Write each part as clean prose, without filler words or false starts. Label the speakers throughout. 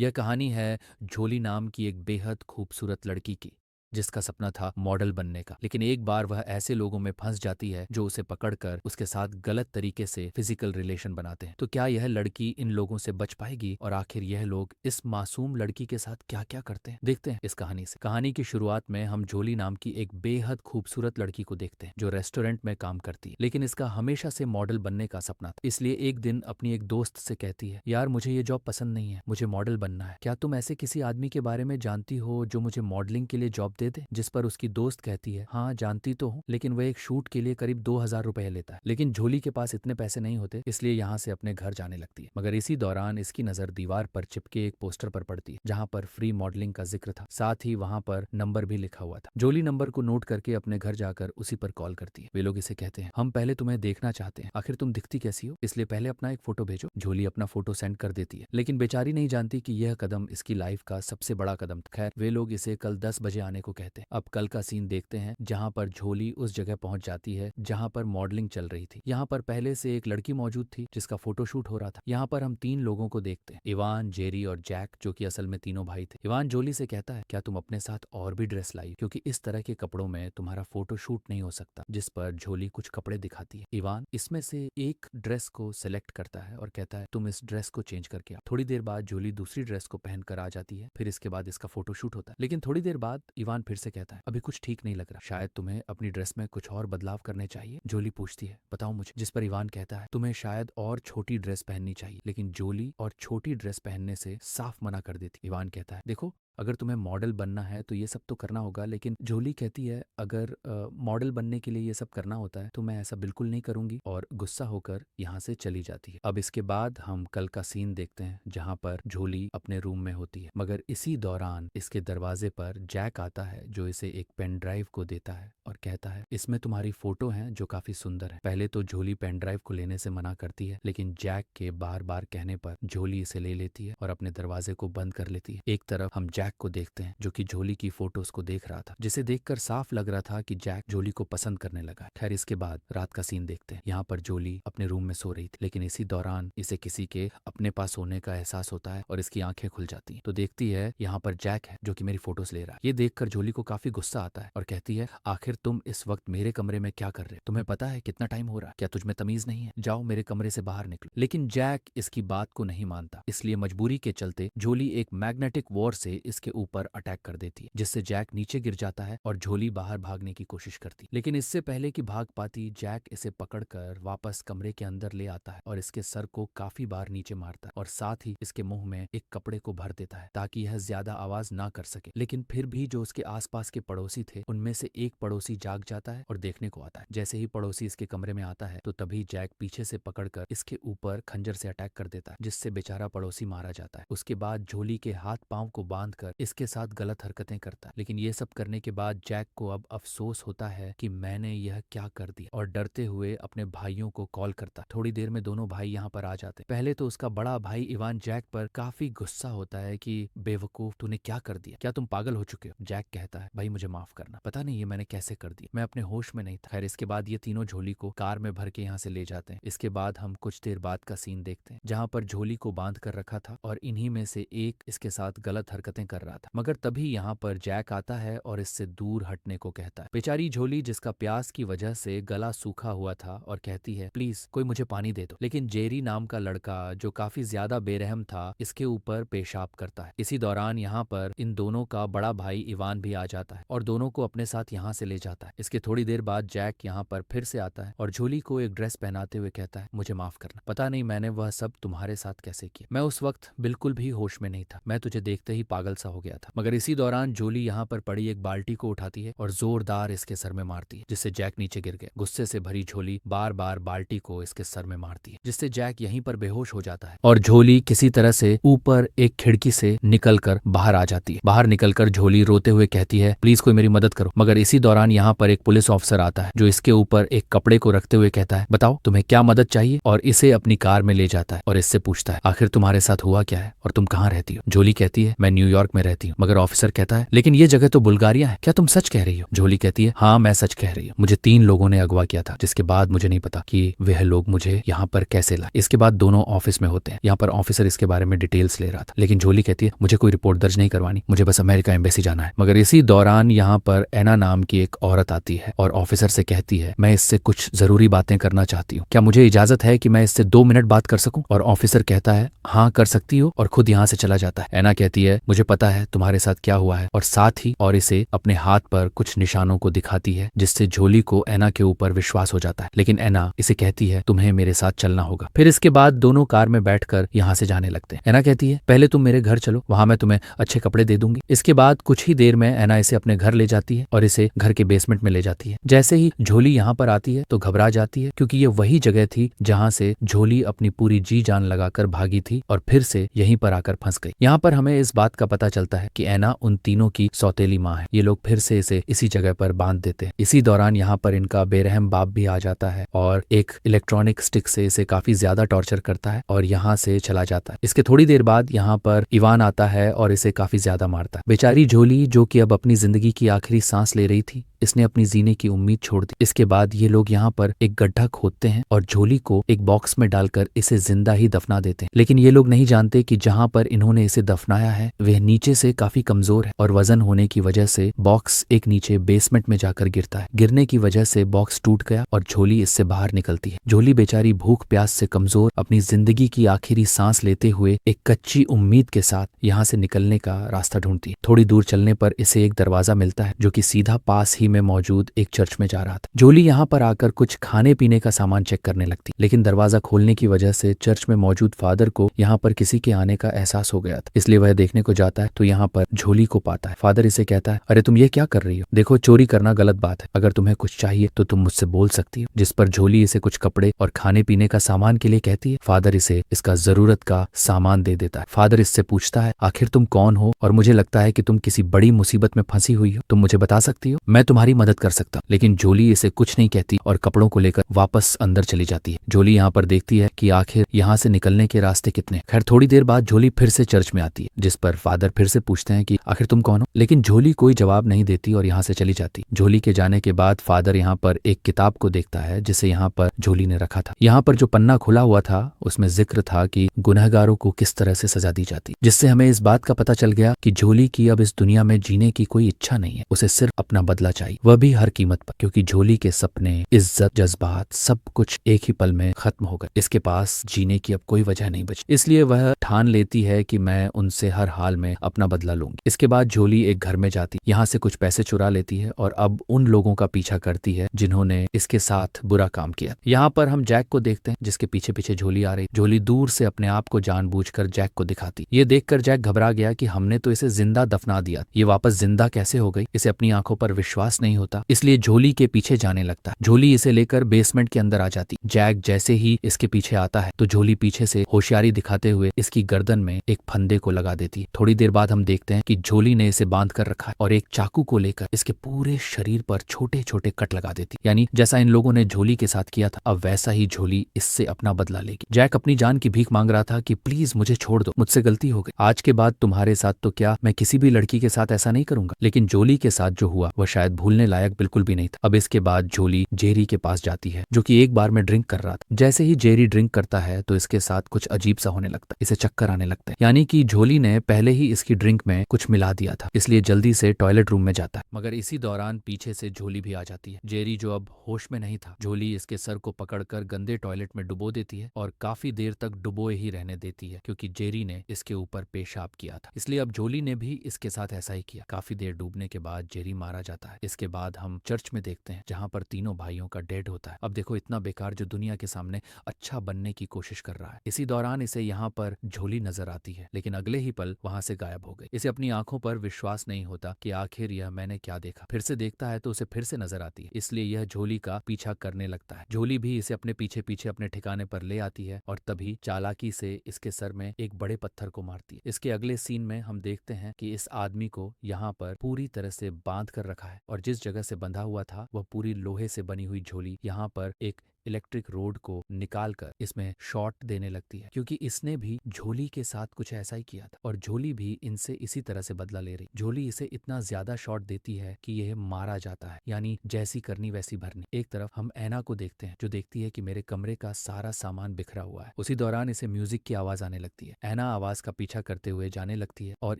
Speaker 1: यह कहानी है झोली नाम की एक बेहद खूबसूरत लड़की की, जिसका सपना था मॉडल बनने का। लेकिन एक बार वह ऐसे लोगों में फंस जाती है जो उसे पकड़कर उसके साथ गलत तरीके से फिजिकल रिलेशन बनाते हैं। तो क्या यह लड़की इन लोगों से बच पाएगी, और आखिर यह लोग इस मासूम लड़की के साथ क्या क्या करते हैं, देखते हैं इस कहानी से। कहानी की शुरुआत में हम झोली नाम की एक बेहद खूबसूरत लड़की को देखते हैं जो रेस्टोरेंट में काम करती है, लेकिन इसका हमेशा से मॉडल बनने का सपना था। इसलिए एक दिन अपनी एक दोस्त से कहती है, यार मुझे ये जॉब पसंद नहीं है, मुझे मॉडल बनना है। क्या तुम ऐसे किसी आदमी के बारे में जानती हो जो मुझे मॉडलिंग के लिए जॉब दे दे? जिस पर उसकी दोस्त कहती है, हाँ जानती तो हूँ, लेकिन वह एक शूट के लिए करीब 2000 रुपए लेता है। लेकिन झोली के पास इतने पैसे नहीं होते, इसलिए यहाँ से अपने घर जाने लगती है। मगर इसी दौरान इसकी नजर दीवार पर चिपके एक पोस्टर पर पड़ती है जहाँ पर फ्री मॉडलिंग का जिक्र था। साथ ही वहाँ पर नंबर भी लिखा हुआ था। झोली नंबर को नोट करके अपने घर जाकर उसी पर कॉल करती है। वे लोग इसे कहते हैं, हम पहले तुम्हें देखना चाहते हैं, आखिर तुम दिखती कैसी हो, इसलिए पहले अपना एक फोटो भेजो। झोली अपना फोटो सेंड कर देती है, लेकिन बेचारी नहीं जानती कि यह कदम इसकी लाइफ का सबसे बड़ा कदम था। खैर, वे लोग इसे कल 10 बजे आने को कहते हैं। अब कल का सीन देखते हैं जहां पर झोली उस जगह पहुंच जाती है जहां पर मॉडलिंग चल रही थी। यहां पर पहले से एक लड़की मौजूद थी जिसका फोटोशूट हो रहा था। यहां पर हम 3 लोगों को देखते हैं, इवान, जेरी और जैक, जो कि असल में तीनों भाई थे। इवान झोली से कहता है, क्या तुम अपने साथ और भी ड्रेस लाई, क्योंकि इस तरह के कपड़ों में तुम्हारा फोटोशूट नहीं हो सकता। जिस पर झोली कुछ कपड़े दिखाती है। इवान इसमें से एक ड्रेस को सिलेक्ट करता है और कहता है, तुम इस ड्रेस को चेंज करके आओ। थोड़ी देर बाद झोली दूसरी ड्रेस को पहनकर आ जाती है। फिर इसके बाद इसका फोटोशूट होता है। लेकिन थोड़ी देर बाद इवान फिर से कहता है, अभी कुछ ठीक नहीं लग रहा, शायद तुम्हें अपनी ड्रेस में कुछ और बदलाव करने चाहिए। झोली पूछती है, बताओ मुझे। जिस पर इवान कहता है, तुम्हें शायद और छोटी ड्रेस पहननी चाहिए। लेकिन झोली और छोटी ड्रेस पहनने से साफ मना कर देती। इवान कहता है, देखो अगर तुम्हें मॉडल बनना है तो ये सब तो करना होगा। लेकिन झोली कहती है, अगर मॉडल बनने के लिए ये सब करना होता है तो मैं ऐसा बिल्कुल नहीं करूंगी, और गुस्सा होकर यहाँ से चली जाती है। अब इसके बाद हम कल का सीन देखते हैं जहाँ पर झोली अपने रूम में होती है। मगर इसी दौरान इसके दरवाजे पर जैक आता है जो इसे एक पेन ड्राइव को देता है और कहता है, इसमें तुम्हारी फोटो है जो काफी सुंदर है। पहले तो झोली पेन ड्राइव को लेने से मना करती है, लेकिन जैक के बार बार कहने पर झोली इसे ले लेती है और अपने दरवाजे को बंद कर लेती है। एक तरफ हम जैक को देखते हैं जो कि झोली की फोटोज को देख रहा था, जिसे देखकर साफ लग रहा था कि जैक झोली को पसंद करने लगा है। खैर, इसके बाद रात का सीन देखते हैं। यहाँ पर झोली अपने रूम में सो रही थी, लेकिन इसी दौरान इसे किसी के अपने पास होने का एहसास होता है और इसकी आंखें खुल जाती हैं। तो देखती है यहाँ पर जैक है जो कि मेरी फोटोज ले रहा है। ये देखकर झोली को काफी गुस्सा आता है और कहती है, आखिर तुम इस वक्त मेरे कमरे में क्या कर रहे हो? तुम्हें पता है कितना टाइम हो रहा है? क्या तुझमें तमीज नहीं है? जाओ मेरे कमरे से बाहर निकलो। लेकिन जैक इसकी बात को नहीं मानता, इसलिए मजबूरी के चलते झोली एक मैग्नेटिक वॉर से इसके ऊपर अटैक कर देती है, जिससे जैक नीचे गिर जाता है और झोली बाहर भागने की कोशिश करती। लेकिन इससे पहले कि भाग पाती, जैक इसे पकड़कर वापस कमरे के अंदर ले आता है और इसके सर को काफी बार नीचे मारता है और साथ ही इसके मुंह में एक कपड़े को भर देता है ताकि यह ज्यादा आवाज ना कर सके। लेकिन फिर भी जो उसके आसपास के पड़ोसी थे उनमें से एक पड़ोसी जाग जाता है और देखने को आता है। जैसे ही पड़ोसी इसके कमरे में आता है तो तभी जैक पीछे से पकड़कर इसके ऊपर खंजर से अटैक कर देता है, जिससे बेचारा पड़ोसी मारा जाता है। उसके बाद झोली के हाथ पांव को बांधकर इसके साथ गलत हरकतें करता है। लेकिन ये सब करने के बाद जैक को अब अफसोस होता है कि मैंने यह क्या कर दिया, और डरते हुए अपने भाइयों को कॉल करता है। थोड़ी देर में दोनों भाई यहाँ पर आ जाते हैं। पहले तो उसका बड़ा भाई इवान जैक पर काफी गुस्सा होता है कि बेवकूफ, तूने क्या कर दिया, क्या तुम पागल हो चुके हो? जैक कहता है, भाई मुझे माफ करना, पता नहीं ये मैंने कैसे कर दिया, मैं अपने होश में नहीं था। खैर, इसके बाद ये तीनों झोली को कार में भर के यहाँ से ले जाते हैं। इसके बाद हम कुछ देर बाद का सीन देखते हैं जहाँ पर झोली को बांध कर रखा था और इन्हीं में से एक इसके साथ गलत हरकतें कर रहा था। मगर तभी यहाँ पर जैक आता है और इससे दूर हटने को कहता है। बेचारी झोली, जिसका प्यास की वजह से गला सूखा हुआ था, और कहती है, प्लीज कोई मुझे पानी दे दो। लेकिन जेरी नाम का लड़का, जो काफी ज्यादा बेरहम था, इसके ऊपर पेशाब करता है। इसी दौरान यहाँ पर इन दोनों का बड़ा भाई इवान भी आ जाता है और दोनों को अपने साथ यहाँ से ले जाता है। इसके थोड़ी देर बाद जैक यहाँ पर फिर से आता है और झोली को एक ड्रेस पहनाते हुए कहता है, मुझे माफ करना, पता नहीं मैंने वह सब तुम्हारे साथ कैसे किया, मैं उस वक्त बिल्कुल भी होश में नहीं था, मैं तुझे देखते ही पागल सा हो गया था। मगर इसी दौरान झोली यहाँ पर पड़ी एक बाल्टी को उठाती है और जोरदार इसके सर में मारती है, जिससे जैक नीचे गिर गया। गुस्से से भरी झोली बार बार बाल्टी को इसके सर में मारती है, जिससे जैक यहीं पर बेहोश हो जाता है और झोली किसी तरह से ऊपर एक खिड़की से निकलकर बाहर आ जाती है। बाहर निकलकर झोली रोते हुए कहती है, प्लीज कोई मेरी मदद करो। मगर इसी दौरान यहाँ पर एक पुलिस ऑफिसर आता है जो इसके ऊपर एक कपड़े को रखते हुए कहता है, बताओ तुम्हें क्या मदद चाहिए, और इसे अपनी कार में ले जाता है और इससे पूछता है, आखिर तुम्हारे साथ हुआ क्या है और तुम कहाँ रहती हो? झोली कहती है, मैं न्यूयॉर्क न्यूयॉर्क में रहती हूँ। मगर ऑफिसर कहता है लेकिन ये जगह तो बुल्गारिया है, क्या तुम सच कह रही हो? झोली कहती है हाँ मैं सच कह रही हूँ, मुझे 3 लोगों ने अगवा किया था, जिसके बाद मुझे नहीं पता कि वह लोग मुझे यहाँ पर कैसे लाए। इसके बाद दोनों ऑफिस में होते हैं। यहाँ पर ऑफिसर इसके बारे में डिटेल्स ले रहा था, लेकिन झोली कहती है मुझे कोई रिपोर्ट दर्ज नहीं करवानी, मुझे बस अमेरिका एम्बेसी जाना है। मगर इसी दौरान यहाँ पर एना नाम की एक औरत आती है और ऑफिसर से कहती है मैं इससे कुछ जरूरी बातें करना चाहती हूँ, क्या मुझे इजाजत है कि मैं इससे 2 मिनट बात कर सकूं? और ऑफिसर कहता है हाँ कर सकती हो, और खुद यहाँ से चला जाता है। एना कहती है मुझे पता है तुम्हारे साथ क्या हुआ है, और साथ ही और इसे अपने हाथ पर कुछ निशानों को दिखाती है, जिससे झोली को एना के ऊपर विश्वास हो जाता है। लेकिन एना इसे कहती है तुम्हें मेरे साथ चलना होगा। फिर इसके बाद दोनों कार में बैठकर यहाँ से जाने लगते हैं। एना कहती है पहले तुम मेरे घर चलो, वहां मैं तुम्हें अच्छे कपड़े दे दूंगी। इसके बाद कुछ ही देर में एना इसे अपने घर ले जाती है और इसे घर के बेसमेंट में ले जाती है। जैसे ही झोली यहाँ पर आती है तो घबरा जाती है, क्योंकि ये वही जगह थी जहाँ से झोली अपनी पूरी जी जान लगाकर भागी थी और फिर से यहीं पर आकर फंस गई। यहाँ पर हमें इस बात का पता चलता है कि एना उन तीनों की सौतेली माँ है। ये लोग फिर से इसे इसी जगह पर बांध देते हैं। इसी दौरान यहाँ पर इनका बेरहम बाप भी आ जाता है और एक इलेक्ट्रॉनिक स्टिक से इसे काफी ज्यादा टॉर्चर करता है और यहाँ से चला जाता है। इसके थोड़ी देर बाद यहाँ पर इवान आता है और इसे काफी ज्यादा मारता है। बेचारी झोली जो कि अब अपनी जिंदगी की आखिरी सांस ले रही थी, इसने अपनी जीने की उम्मीद छोड़ दी। इसके बाद ये लोग यहाँ पर एक गड्ढा खोदते हैं और झोली को एक बॉक्स में डालकर इसे जिंदा ही दफना देते हैं। लेकिन ये लोग नहीं जानते कि जहाँ पर इन्होंने इसे दफनाया है वह नीचे से काफी कमजोर है और वजन होने की वजह से बॉक्स एक नीचे बेसमेंट में जाकर गिरता है। गिरने की वजह से बॉक्स टूट गया और झोली इससे बाहर निकलती है। झोली बेचारी भूख प्यास से कमजोर अपनी जिंदगी की आखिरी सांस लेते हुए एक कच्ची उम्मीद के साथ यहाँ से निकलने का रास्ता ढूंढती है। थोड़ी दूर चलने पर इसे एक दरवाजा मिलता है जो कि सीधा पास ही में मौजूद एक चर्च में जा रहा था। झोली यहाँ पर आकर कुछ खाने पीने का सामान चेक करने लगती, लेकिन दरवाजा खोलने की वजह से चर्च में मौजूद फादर को यहाँ पर किसी के आने का एहसास हो गया था। इसलिए वह देखने को जाता है तो यहाँ पर झोली को पाता है। फादर इसे कहता है अरे तुम ये क्या कर रही हो? देखो चोरी करना गलत बात है, अगर तुम्हें कुछ चाहिए तो तुम मुझसे बोल सकती हो। जिस पर झोली इसे कुछ कपड़े और खाने पीने का सामान के लिए कहती है। फादर इसे इसका जरूरत का सामान दे देता है। फादर इससे पूछता है आखिर तुम कौन हो, और मुझे लगता है कि तुम किसी बड़ी मुसीबत में फंसी हुई हो, तुम मुझे बता सकती हो, मैं तुम्हारी मदद कर सकता हूं। लेकिन झोली इसे कुछ नहीं कहती और कपड़ों को लेकर वापस अंदर चली जाती है। झोली यहाँ पर देखती है कि आखिर यहाँ से निकलने के रास्ते कितने। खैर थोड़ी देर बाद झोली फिर से चर्च में आती है, जिस पर फादर फिर से पूछते हैं कि आखिर तुम कौन हो, लेकिन झोली कोई जवाब नहीं देती और यहाँ से चली जाती। झोली के जाने के बाद फादर यहाँ पर एक किताब को देखता है जिसे यहाँ पर झोली ने रखा था। यहाँ पर जो पन्ना खुला हुआ था उसमें जिक्र था कि गुनहगारों को किस तरह से सजा दी जाती, जिससे हमें इस बात का पता चल गया कि झोली की अब इस दुनिया में जीने की कोई इच्छा नहीं है, उसे सिर्फ अपना बदला चाहिए, वह भी हर कीमत पर, क्योंकि झोली के सपने, इज्जत, जज्बात सब कुछ एक ही पल में खत्म हो गए। इसके पास जीने की अब कोई वजह नहीं बची, इसलिए वह ठान लेती है कि मैं उनसे हर हाल में अपना बदला लूंगी। इसके बाद झोली एक घर में जाती, यहाँ से कुछ पैसे चुरा लेती है और अब उन लोगों का पीछा करती है जिन्होंने इसके साथ बुरा काम किया। यहाँ पर हम जैक को देखते हैं जिसके पीछे पीछे झोली आ रही। झोली दूर से अपने आप को जानबूझकर जैक को दिखाती। ये देखकर जैक घबरा गया कि हमने तो इसे जिंदा दफना दिया, ये वापस जिंदा कैसे हो गई? इसे अपनी आंखों पर विश्वास नहीं होता, इसलिए झोली के पीछे जाने लगता है। झोली इसे लेकर बेसमेंट के अंदर आ जाती। जैक जैसे ही इसके पीछे आता है तो झोली पीछे से होशियारी दिखाते हुए इसकी गर्दन में एक फंदे को लगा देती है। थोड़ी देर बाद हम देखते हैं कि झोली ने इसे बांध कर रखा है और एक चाकू को लेकर इसके पूरे शरीर पर छोटे छोटे कट लगा देती। यानी जैसा इन लोगों ने झोली के साथ किया था, अब वैसा ही झोली इससे अपना बदला लेगी। जैक अपनी जान की भीख मांग रहा था कि प्लीज मुझे छोड़ दो, मुझसे गलती हो गई, आज के बाद तुम्हारे साथ तो क्या मैं किसी भी लड़की के साथ ऐसा नहीं करूंगा। लेकिन झोली के साथ जो हुआ वह शायद भूलने लायक बिल्कुल भी नहीं था। अब इसके बाद झोली जेरी के पास जाती है जो कि एक बार में ड्रिंक कर रहा था। जैसे ही जेरी ड्रिंक करता है तो इसके साथ कुछ अजीब सा होने लगता है, इसे चक्कर आने लगता है, यानी कि झोली ने पहले ही इसकी ड्रिंक में कुछ मिला दिया था, इसलिए जल्दी से टॉयलेट रूम में जाता है। मगर इसी दौरान पीछे से झोली भी आ जाती है। जेरी जो अब होश में नहीं था, झोली इसके सर को पकड़कर गंदे टॉयलेट में डुबो देती है और काफी देर तक डुबोए ही रहने देती है, क्योंकि जेरी ने इसके ऊपर पेशाब किया था। इसलिए अब झोली ने भी इसके साथ ऐसा ही किया। काफी देर डूबने के बाद जेरी मारा जाता है। इसके बाद हम चर्च में देखते हैं जहां पर तीनों भाइयों का डेड होता है। अब देखो इतना बेकार जो दुनिया के सामने अच्छा बनने की कोशिश कर रहा है। इसी दौरान इसे यहाँ पर झोली नजर आती है, लेकिन अगले ही पल वहां से गायब हो गई। इसे अपनी आंखों पर विश्वास नहीं होता कि आखिर यह मैंने क्या देखा। फिर से देखता है तो उसे फिर से नजर आती है, इसलिए यह झोली का पीछा करने लगता है। झोली भी इसे अपने पीछे पीछे अपने ठिकाने पर ले आती है और तभी चालाकी से इसके सर में एक बड़े पत्थर को मारती है। इसके अगले सीन में हम देखते हैं कि इस आदमी को यहाँ पर पूरी तरह से बांध कर रखा है और जिस जगह से बंधा हुआ था वह पूरी लोहे से बनी हुई झोली यहाँ पर एक इलेक्ट्रिक रोड को निकालकर इसमें शॉट देने लगती है, क्योंकि इसने भी झोली के साथ कुछ ऐसा ही किया था और झोली भी इनसे इसी तरह से बदला ले रही। झोली इसे इतना ज्यादा शॉट देती है कि यह मारा जाता है, यानी जैसी करनी वैसी भरनी। एक तरफ हम ऐना को देखते हैं जो देखती है कि मेरे कमरे का सारा सामान बिखरा हुआ है। उसी दौरान इसे म्यूजिक की आवाज आने लगती है। ऐना आवाज का पीछा करते हुए जाने लगती है और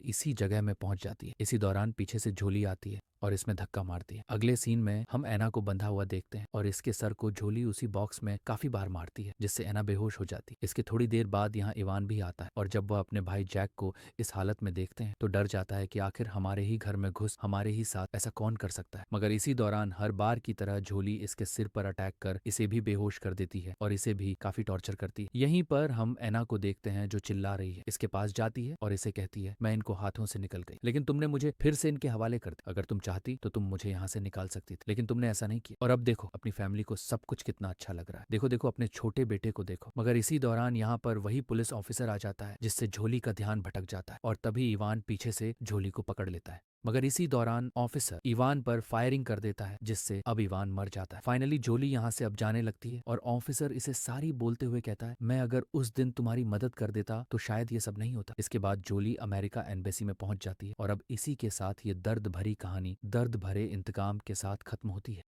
Speaker 1: इसी जगह में पहुंच जाती है। इसी दौरान पीछे से झोली आती है और इसमें धक्का मारती है। अगले सीन में हम ऐना को बंधा हुआ देखते हैं और इसके सर को झोली उसी बॉक्स में काफी बार मारती है, जिससे ऐना बेहोश हो जाती है। इसके थोड़ी देर बाद यहाँ इवान भी आता है और जब वह अपने भाई जैक को इस हालत में देखते हैं तो डर जाता है कि आखिर हमारे ही घर में घुस हमारे ही साथ ऐसा कौन कर सकता है। मगर इसी दौरान हर बार की तरह झोली इसके सिर पर अटैक कर इसे भी बेहोश कर देती है और इसे भी काफी टॉर्चर करती है। यहीं पर हम ऐना को देखते हैं जो चिल्ला रही है। इसके पास जाती है और इसे कहती है, मैं इनको हाथों से निकल गई, लेकिन तुमने मुझे फिर से इनके हवाले कर दिया। अगर तुम चाहती तो तुम मुझे यहाँ से निकाल सकती थी, लेकिन तुमने ऐसा नहीं किया। और अब देखो अपनी फैमिली को सब कुछ कितना अच्छा लग रहा है। देखो देखो अपने छोटे बेटे को देखो। मगर इसी दौरान यहाँ पर वही पुलिस ऑफिसर आ जाता है जिससे झोली का ध्यान भटक जाता है और तभी इवान पीछे से झोली को पकड़ लेता है। मगर इसी दौरान ऑफिसर इवान पर फायरिंग कर देता है, जिससे अब इवान मर जाता है। फाइनली झोली यहाँ से अब जाने लगती है और ऑफिसर इसे सारी बोलते हुए कहता है, मैं अगर उस दिन तुम्हारी मदद कर देता तो शायद ये सब नहीं होता। इसके बाद झोली अमेरिका एम्बेसी में पहुंच जाती है और अब इसी के साथ ये दर्द भरी कहानी दर्द भरे इंतकाम के साथ खत्म होती है।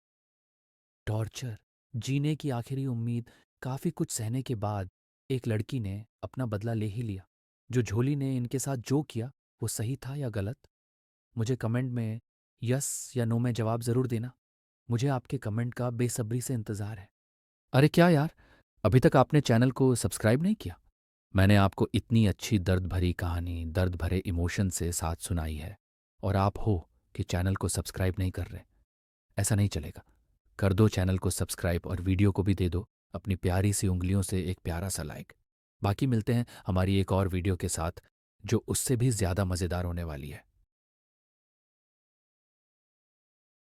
Speaker 1: टॉर्चर, जीने की आखिरी उम्मीद, काफी कुछ सहने के बाद एक लड़की ने अपना बदला ले ही लिया। जो झोली ने इनके साथ जो किया वो सही था या गलत? मुझे कमेंट में यस या नो में जवाब जरूर देना। मुझे आपके कमेंट का बेसब्री से इंतजार है। अरे क्या यार, अभी तक आपने चैनल को सब्सक्राइब नहीं किया? मैंने आपको इतनी अच्छी दर्द भरी कहानी दर्द भरे इमोशन से साथ सुनाई है और आप हो कि चैनल को सब्सक्राइब नहीं कर रहे। ऐसा नहीं चलेगा। कर दो चैनल को सब्सक्राइब और वीडियो को भी दे दो अपनी प्यारी सी उंगलियों से एक प्यारा सा लाइक। बाकी मिलते हैं हमारी एक और वीडियो के साथ जो उससे भी ज्यादा मज़ेदार होने वाली है।